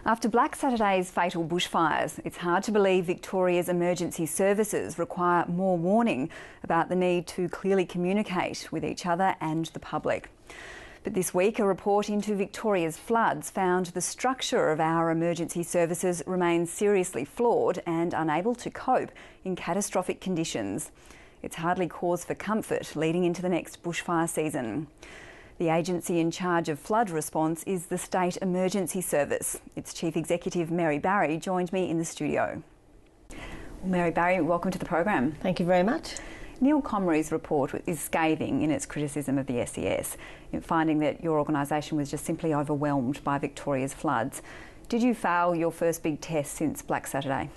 After Black Saturday's fatal bushfires, it's hard to believe Victoria's emergency services require more warning about the need to clearly communicate with each other and the public. But this week, a report into Victoria's floods found the structure of our emergency services remains seriously flawed and unable to cope in catastrophic conditions. It's hardly cause for comfort leading into the next bushfire season. The agency in charge of flood response is the State Emergency Service. Its Chief Executive, Mary Barry, joined me in the studio. Well, Mary Barry, welcome to the program. Thank you very much. Neil Comrie's report is scathing in its criticism of the SES, in finding that your organisation was just simply overwhelmed by Victoria's floods. Did you fail your first big test since Black Saturday?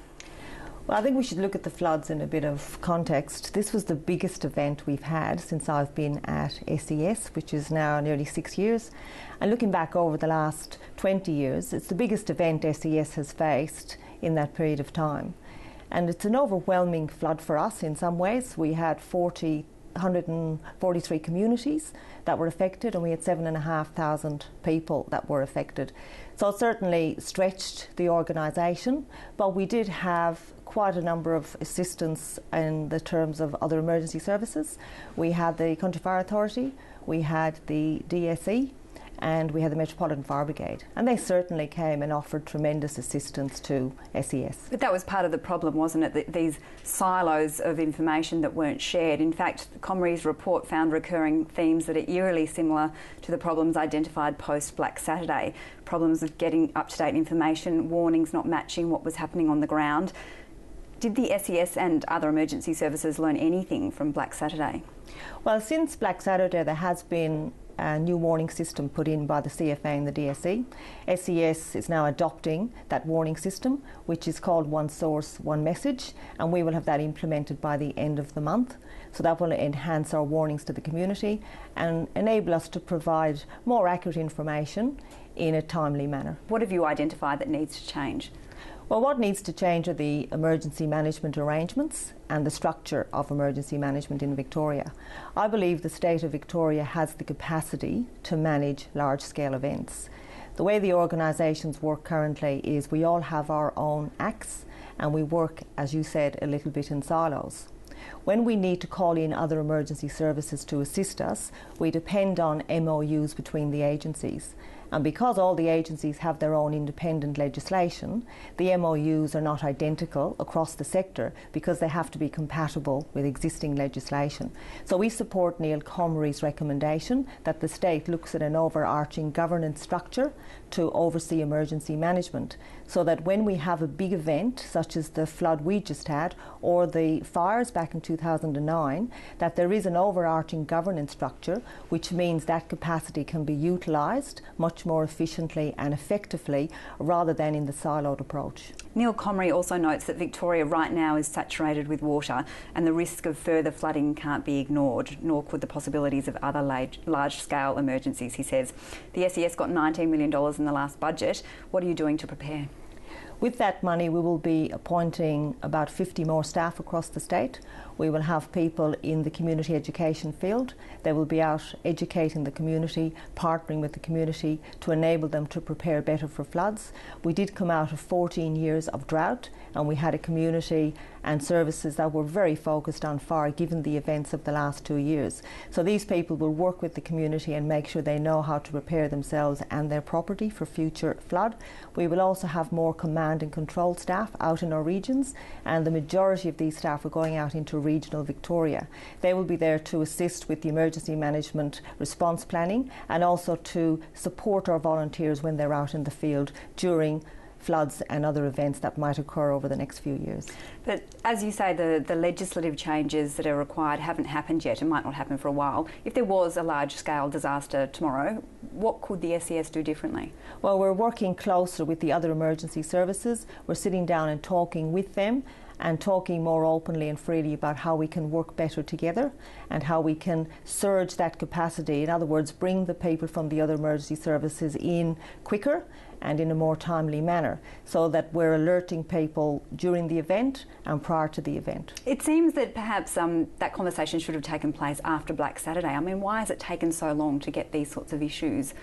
Well, I think we should look at the floods in a bit of context. This was the biggest event we've had since I've been at SES, which is now nearly 6 years. And looking back over the last 20 years, it's the biggest event SES has faced in that period of time. And it's an overwhelming flood for us in some ways. We had 143 communities that were affected, and we had 7,500 people that were affected. So it certainly stretched the organisation, but we did have quite a number of assistance in the terms of other emergency services. We had the Country Fire Authority, we had the DSE, and we had the Metropolitan Fire Brigade, and they certainly came and offered tremendous assistance to SES. But that was part of the problem, wasn't it? These silos of information that weren't shared. In fact, Comrie's report found recurring themes that are eerily similar to the problems identified post Black Saturday. Problems of getting up-to-date information, warnings not matching what was happening on the ground. Did the SES and other emergency services learn anything from Black Saturday? Well, since Black Saturday there has been a new warning system put in by the CFA and the DSE. SES is now adopting that warning system, which is called One Source, One Message, and we will have that implemented by the end of the month. So that will enhance our warnings to the community and enable us to provide more accurate information in a timely manner. What have you identified that needs to change? Well, what needs to change are the emergency management arrangements and the structure of emergency management in Victoria. I believe the state of Victoria has the capacity to manage large-scale events. The way the organisations work currently is we all have our own acts and we work, as you said, a little bit in silos. When we need to call in other emergency services to assist us, we depend on MOUs between the agencies. And because all the agencies have their own independent legislation, the MOUs are not identical across the sector because they have to be compatible with existing legislation. So we support Neil Comrie's recommendation that the state looks at an overarching governance structure to oversee emergency management, so that when we have a big event, such as the flood we just had, or the fires back in 2009, that there is an overarching governance structure, which means that capacity can be utilised much more efficiently and effectively rather than in the siloed approach. Neil Comrie also notes that Victoria right now is saturated with water and the risk of further flooding can't be ignored, nor could the possibilities of other large-scale emergencies, he says. The SES got $19 million in the last budget. What are you doing to prepare? With that money, we will be appointing about 50 more staff across the state. We will have people in the community education field. They will be out educating the community, partnering with the community to enable them to prepare better for floods. We did come out of 14 years of drought, and we had a community and services that were very focused on fire given the events of the last 2 years. So these people will work with the community and make sure they know how to prepare themselves and their property for future flood. We will also have more command and control staff out in our regions, and the majority of these staff are going out into regional Victoria. They will be there to assist with the emergency management response planning and also to support our volunteers when they're out in the field during floods and other events that might occur over the next few years. But as you say, the legislative changes that are required haven't happened yet and might not happen for a while. If there was a large-scale disaster tomorrow, what could the SES do differently? Well, we're working closer with the other emergency services. We're sitting down and talking with them and talking more openly and freely about how we can work better together and how we can surge that capacity. In other words, bring the people from the other emergency services in quicker and in a more timely manner, so that we're alerting people during the event and prior to the event. It seems that perhaps that conversation should have taken place after Black Saturday. I mean, why has it taken so long to get these sorts of issues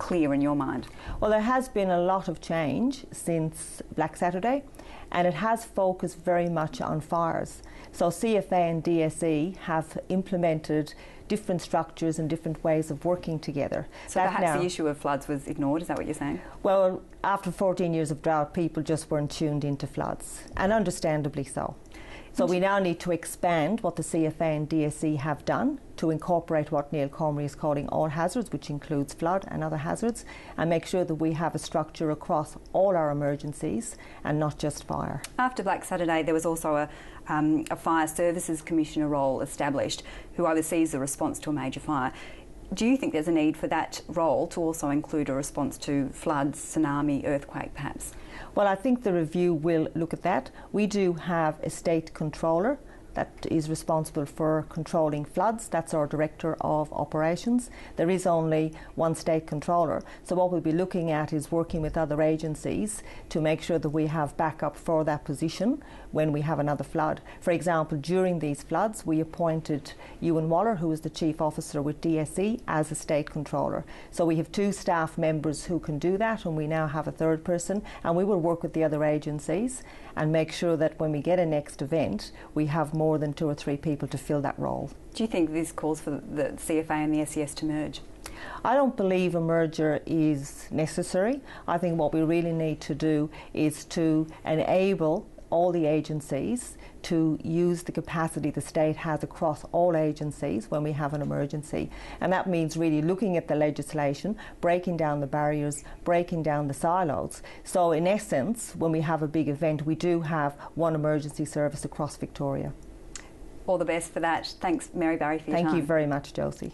clear in your mind? Well, there has been a lot of change since Black Saturday, and it has focused very much on fires. So CFA and DSE have implemented different structures and different ways of working together. So perhaps the issue of floods was ignored, is that what you're saying? Well, after 14 years of drought, people just weren't tuned into floods, and understandably so. So we now need to expand what the CFA and DSE have done to incorporate what Neil Comrie is calling all hazards, which includes flood and other hazards, and make sure that we have a structure across all our emergencies and not just fire. After Black Saturday, there was also a Fire Services Commissioner role established who oversees the response to a major fire. Do you think there's a need for that role to also include a response to floods, tsunami, earthquake perhaps? Well, I think the review will look at that. We do have a state controller that is responsible for controlling floods. That's our Director of Operations. There is only one state controller. So what we'll be looking at is working with other agencies to make sure that we have backup for that position when we have another flood. For example, during these floods, we appointed Ewan Waller, who is the Chief Officer with DSE, as a state controller. So we have 2 staff members who can do that, and we now have a 3rd person, and we will work with the other agencies and make sure that when we get a next event, we have more than 2 or 3 people to fill that role. Do you think this calls for the CFA and the SES to merge? I don't believe a merger is necessary. I think what we really need to do is to enable all the agencies to use the capacity the state has across all agencies when we have an emergency. And that means really looking at the legislation, breaking down the barriers, breaking down the silos. So in essence, when we have a big event, we do have one emergency service across Victoria. All the best for that. Thanks, Mary Barry, for your time. Thank you very much, Josie.